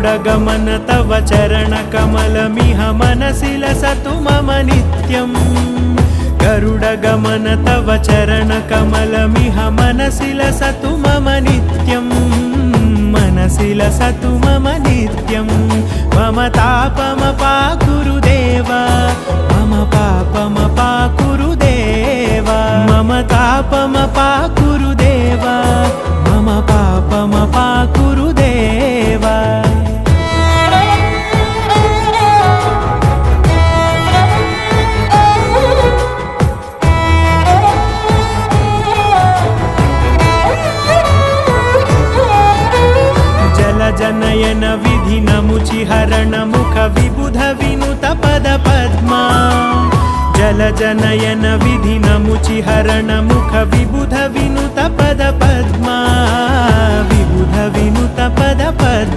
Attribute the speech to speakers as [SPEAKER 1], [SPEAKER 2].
[SPEAKER 1] गरुडगमन तव चरणकमलमिह मनसि लसतु मम नित्यम् गरुडगमन तव चरणकमलमिह मनसि लसतु मम नित्यम् मनसि लसतु मम नित्यम् मम तापमपाकुरु देव मम पापमपाकुरु देव मम तापमपाकुरु देव मम पापमपाकुरु देव जनयन विधिनमुचिहरण मुख विबुध विनुत पद पद्मा जल जनयन विधिनमुचिहरण मुख विबुध विनुत पद पद्मा विबुध विनुत पद पद्मा।